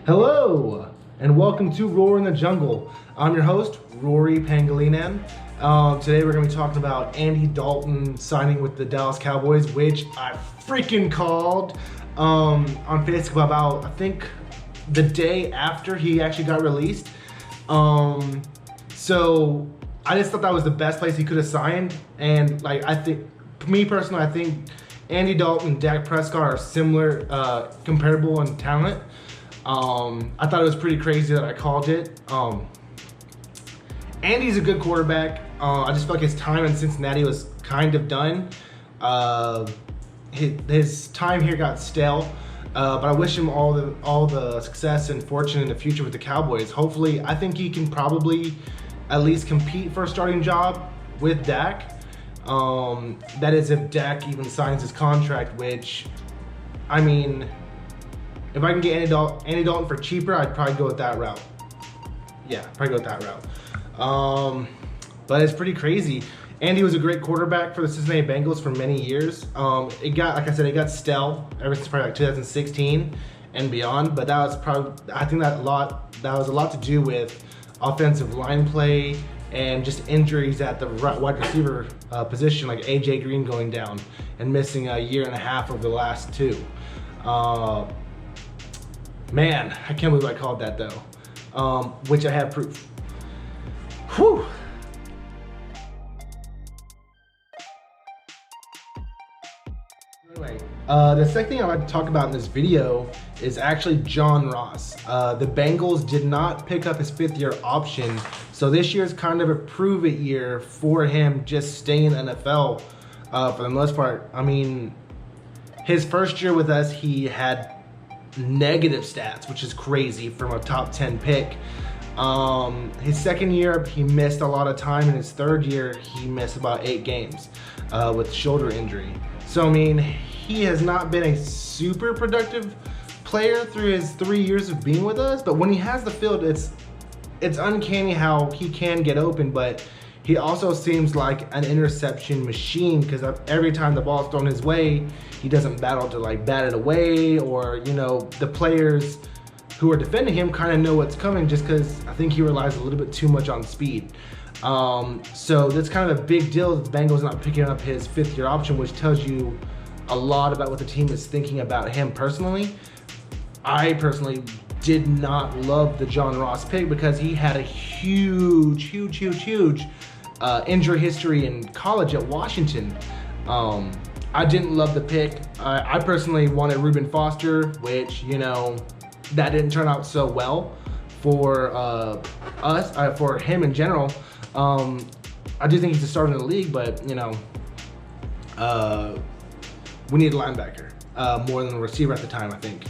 Hello, and welcome to Roar in the Jungle. I'm your host, Rory Pangilinan. Today we're going to be talking about Andy Dalton signing with the Dallas Cowboys, which I freaking called on Facebook about, I think, the day after he actually got released. So I just thought that was the best place he could have signed. And I think, me personally, I think Andy Dalton and Dak Prescott are similar, comparable in talent. I thought it was pretty crazy that I called it. Andy's a good quarterback. I just feel like his time in Cincinnati was kind of done. His time here got stale, but I wish him all the success and fortune in the future with the Cowboys. Hopefully, I think he can probably at least compete for a starting job with Dak. That is if Dak even signs his contract, which, I mean, if I can get Andy Dalton for cheaper, I'd probably go with that route. Yeah, probably go with that route. But it's pretty crazy. Andy was a great quarterback for the Cincinnati Bengals for many years. It got stale ever since probably like 2016 and beyond. But that was probably, I think that was a lot to do with offensive line play and just injuries at the wide receiver position, like AJ Green going down and missing a year and a half over the last two. Man, I can't believe I called that though, which I have proof. Whew. Anyway, the second thing I'd like to talk about in this video is actually John Ross. The Bengals did not pick up his fifth-year option, so this year is kind of a prove-it year for him just staying in the NFL for the most part. I mean, his first year with us, he had negative stats, which is crazy from a top 10 pick. His second year, he missed a lot of time. In his third year, he missed about 8 games with shoulder injury. So, I mean, he has not been a super productive player through his 3 years of being with us, but when he has the field, it's uncanny how he can get open, but he also seems like an interception machine because every time the ball's thrown his way, he doesn't battle to like bat it away, or, you know, the players who are defending him kind of know what's coming just because I think he relies a little bit too much on speed. So that's kind of a big deal that the Bengals not picking up his fifth-year option, which tells you a lot about what the team is thinking about him personally. I personally did not love the John Ross pick because he had a huge injury history in college at Washington. I didn't love the pick. I personally wanted Reuben Foster, which, you know, that didn't turn out so well for us, for him in general. I do think he's a starter in the league, but, you know, we need a linebacker more than a receiver at the time, I think.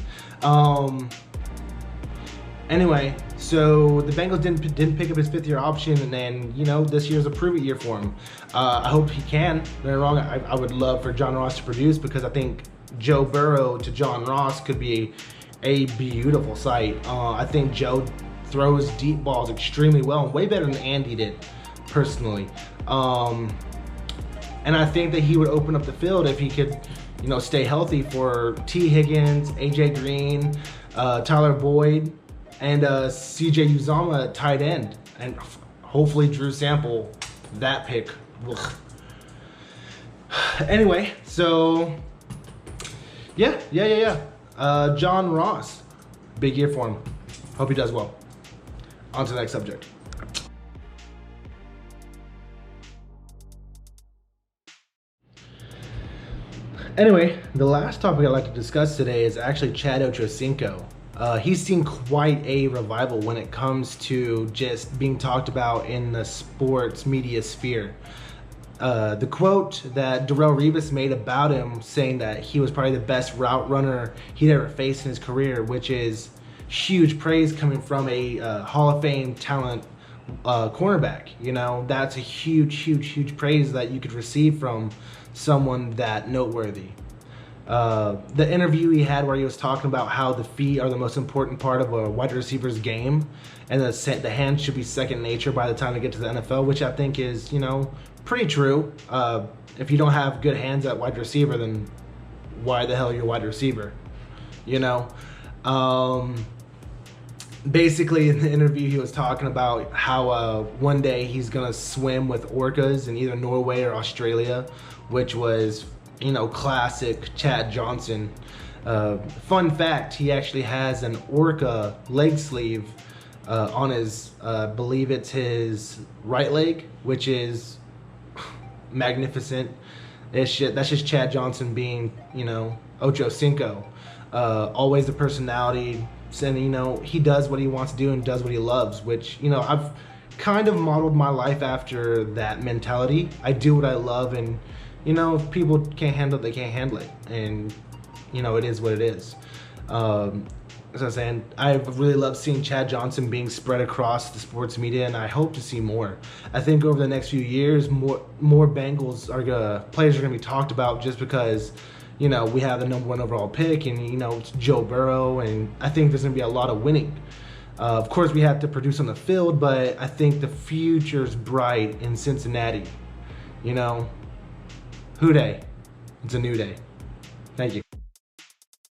Anyway, so the Bengals didn't pick up his fifth-year option, and then, you know, this year's a prove-it year for him. I hope he can. Don't get me wrong, I would love for John Ross to produce because I think Joe Burrow to John Ross could be a beautiful sight. I think Joe throws deep balls extremely well, and way better than Andy did, personally. And I think that he would open up the field if he could, you know, stay healthy for T. Higgins, AJ Green, Tyler Boyd, and CJ Uzomah at tight end, and hopefully Drew Sample, that pick. Ugh. Anyway, so yeah. John Ross, big year for him. Hope he does well. On to the next subject. Anyway, the last topic I'd like to discuss today is actually Chad Ochocinco. He's seen quite a revival when it comes to just being talked about in the sports media sphere. The quote that Darrelle Revis made about him, saying that he was probably the best route runner he'd ever faced in his career, which is huge praise coming from a Hall of Fame talent cornerback. You know, that's a huge praise that you could receive from someone that noteworthy. The interview he had where he was talking about how the feet are the most important part of a wide receiver's game, and the hands should be second nature by the time they get to the NFL, which I think is, you know, pretty true. If you don't have good hands at wide receiver, then why the hell are you a wide receiver? You know? basically in the interview he was talking about how one day he's gonna swim with orcas in either Norway or Australia, which was, you know, classic Chad Johnson. Fun fact, he actually has an orca leg sleeve on his, believe it's his right leg, which is magnificent. That's just Chad Johnson being, you know, Ochocinco. Always the personality, and, you know, he does what he wants to do and does what he loves, which, you know, I've kind of modeled my life after that mentality. I do what I love, and, you know, if people can't handle it, they can't handle it, and, you know, it is what it is. As I was saying, I really love seeing Chad Johnson being spread across the sports media, and I hope to see more. I think over the next few years, more Bengals players are gonna be talked about, just because, you know, we have the #1 overall pick, and, you know, it's Joe Burrow, and I think there's gonna be a lot of winning. Of course, we have to produce on the field, but I think the future's bright in Cincinnati. You know, Hoo Day, it's a new day.